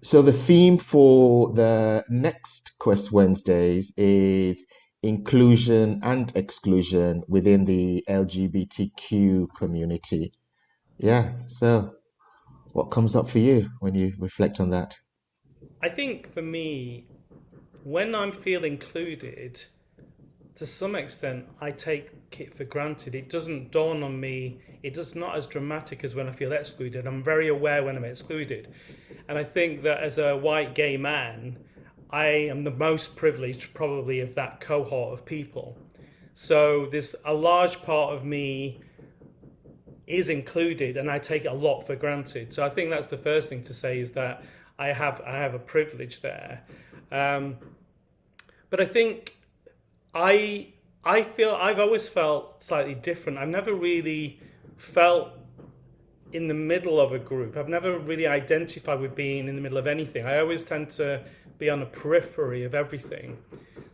So the theme for the next Quest Wednesdays is inclusion and exclusion within the LGBTQ community. Yeah. So what comes up for you when you reflect on that? I think for me, when I'm feel included, to some extent, I take it for granted. It doesn't dawn on me. It does not as dramatic as when I feel excluded. I'm very aware when I'm excluded, and I think that as a white gay man, I am the most privileged probably of that cohort of people. So there's a large part of me is included, and I take it a lot for granted. So I think that's the first thing to say is that I have a privilege there. Um, but I think I I feel I've always felt slightly different. I've never really felt in the middle of a group. I've never really identified with being in the middle of anything. I always tend to be on the periphery of everything.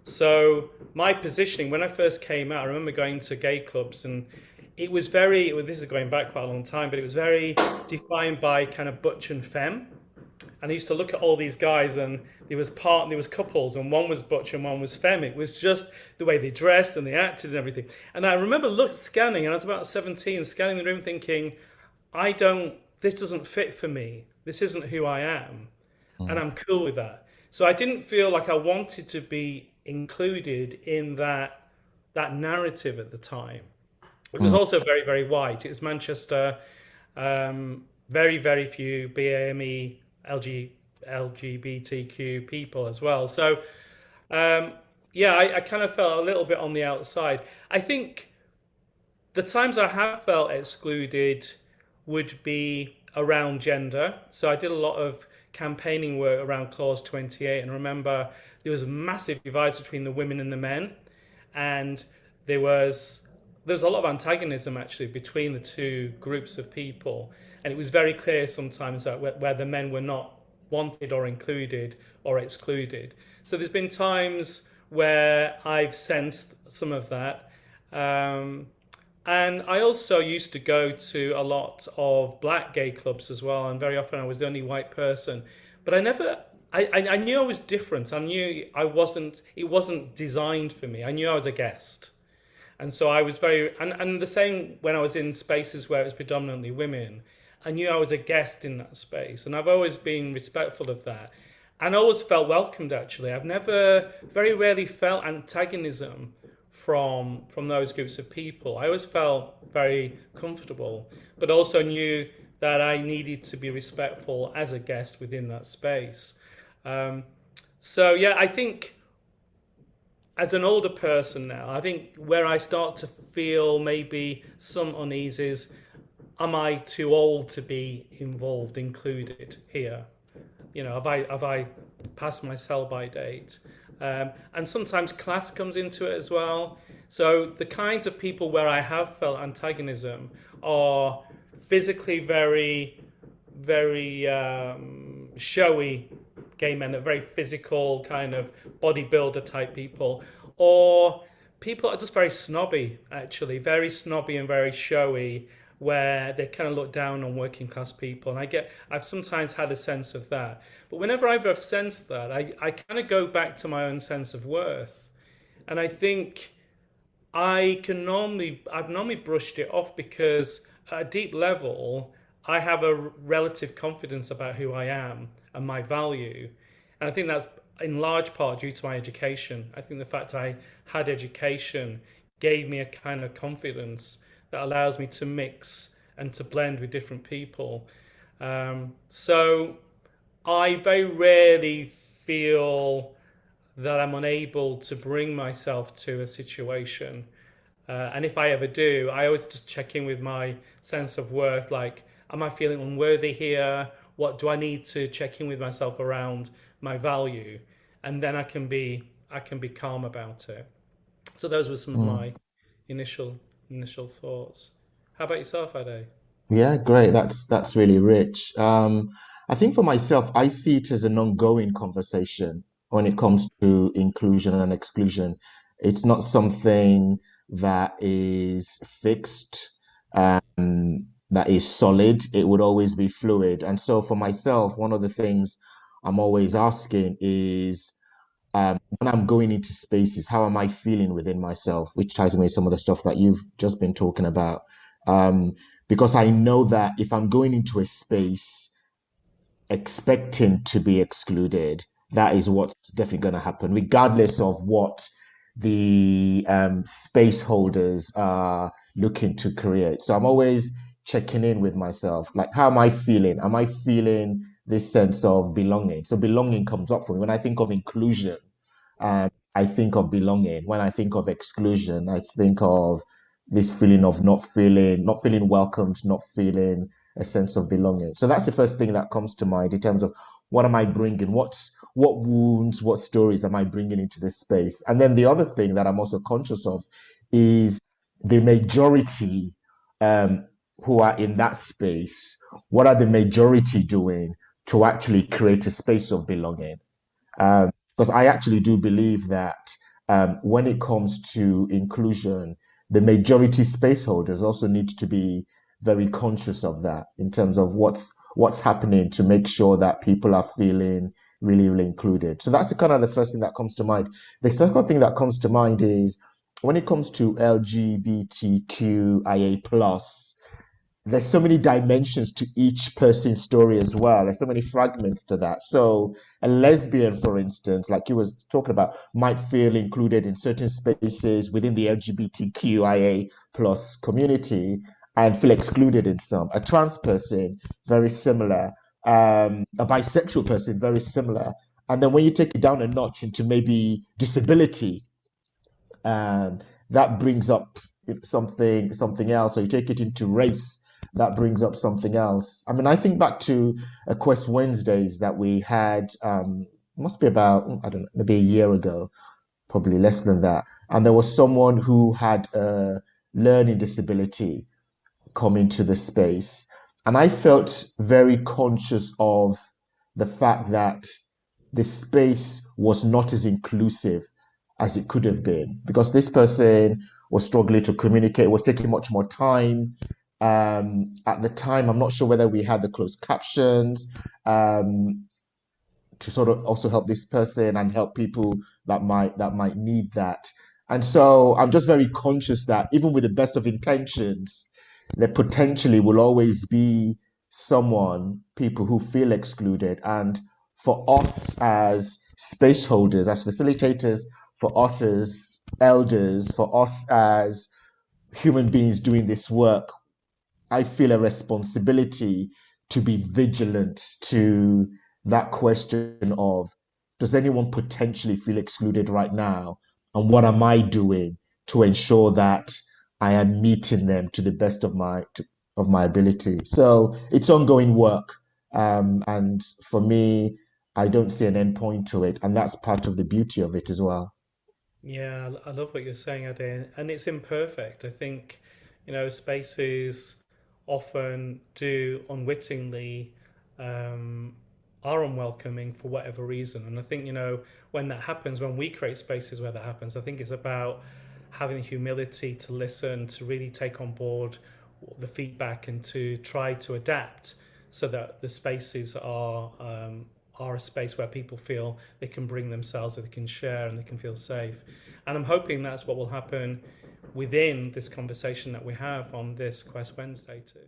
So my positioning when I first came out, I remember going to gay clubs and it was very, well, this is going back quite a long time, but it was very defined by kind of butch and femme. And I used to look at all these guys, and there was couples, and one was butch and one was femme. It was just the way they dressed and they acted and everything. And I remember scanning, and I was about 17, scanning the room, thinking, I don't. This doesn't fit for me. This isn't who I am, and Mm, I'm cool with that. So I didn't feel like I wanted to be included in that narrative at the time. It was mm, also very, very white. It was Manchester, very, very few BAME, LGBTQ people as well. So, um, yeah, I kind of felt a little bit on the outside. I think the times I have felt excluded would be around gender. So I did a lot of campaigning work around Clause 28, and remember there was a massive divide between the women and the men, and there was there's a lot of antagonism actually between the two groups of people, and it was very clear sometimes that where the men were not wanted or included or excluded. So there's been times where I've sensed some of that. Um, and I also used to go to a lot of black gay clubs as well, and very often I was the only white person. But I never, I knew I was different. I knew I wasn't, it wasn't designed for me. I knew I was a guest. And so I was and the same when I was in spaces where it was predominantly women. I knew I was a guest in that space, and I've always been respectful of that, and always felt welcomed. Actually, I've never, very rarely felt antagonism from those groups of people. I always felt very comfortable, but also knew that I needed to be respectful as a guest within that space. Um, so yeah, I think as an older person now, I think where I start to feel maybe some unease is, am I too old to be involved, included here? You know, have I passed my sell by date? And sometimes class comes into it as well. So the kinds of people where I have felt antagonism are physically very, very showy gay men, that very physical kind of bodybuilder type people, or people are just very snobby, actually, very snobby and very showy, where they kind of look down on working class people. And I've sometimes had a sense of that. But whenever I've sensed that, I kind of go back to my own sense of worth. And I think I've normally brushed it off because at a deep level, I have a relative confidence about who I am and my value. And I think that's in large part due to my education. I think the fact I had education gave me a kind of confidence that allows me to mix and to blend with different people. So I very rarely feel that I'm unable to bring myself to a situation. And if I ever do, I always just check in with my sense of worth. Like, am I feeling unworthy here? What do I need to check in with myself around my value? And then I can be calm about it. So those were some of mm. my initial initial thoughts. How about yourself, Ade? Yeah, great. That's really rich. I think for myself, I see it as an ongoing conversation when it comes to inclusion and exclusion. It's not something that is fixed, that is solid. It would always be fluid. And so for myself, one of the things I'm always asking is when I'm going into spaces, how am I feeling within myself? Which ties in with some of the stuff that you've just been talking about. Um, because I know that if I'm going into a space expecting to be excluded, that is what's definitely going to happen, regardless of what the space holders are looking to create. So I'm always checking in with myself, like, how am I feeling? Am I feeling this sense of belonging? So belonging comes up for me when I think of inclusion. I think of belonging. When I think of exclusion, I think of this feeling of not feeling welcomed, not feeling a sense of belonging. So that's the first thing that comes to mind in terms of what am I bringing? What wounds, what stories am I bringing into this space? And then the other thing that I'm also conscious of is the majority um, who are in that space. What are the majority doing to actually create a space of belonging? Because I actually do believe that when it comes to inclusion, the majority space holders also need to be very conscious of that in terms of what's happening to make sure that people are feeling really, really included. So that's the kind of the first thing that comes to mind. The second thing that comes to mind is when it comes to LGBTQIA plus, there's so many dimensions to each person's story as well. There's so many fragments to that. So a lesbian, for instance, like you was talking about, might feel included in certain spaces within the LGBTQIA plus community and feel excluded in some. A trans person, very similar. A bisexual person, very similar. And then when you take it down a notch into maybe disability, and that brings up something else, or you take it into race, that brings up something else. I mean, I think back to a Quest Wednesdays that we had, must be about, I don't know, maybe a year ago, probably less than that, and there was someone who had a learning disability come into the space. And I felt very conscious of the fact that the space was not as inclusive as it could have been because this person was struggling to communicate, was taking much more time. At the time, I'm not sure whether we had the closed captions. To sort of also help this person and help people that might need that. And so I'm just very conscious that even with the best of intentions, there potentially will always be people who feel excluded. And for us as space holders, as facilitators, for us as elders, for us as human beings doing this work, I feel a responsibility to be vigilant to that question of, does anyone potentially feel excluded right now? And what am I doing to ensure that I am meeting them to the best of my ability? So it's ongoing work. And for me, I don't see an end point to it. And that's part of the beauty of it as well. Yeah, I love what you're saying, Adé, and it's imperfect. I think, spaces often do unwittingly um, are unwelcoming for whatever reason. And I think, when that happens, when we create spaces where that happens, I think it's about having the humility to listen, to really take on board the feedback and to try to adapt so that the spaces are a space where people feel they can bring themselves, that they can share, and they can feel safe. And I'm hoping that's what will happen within this conversation that we have on this Quest Wednesday too.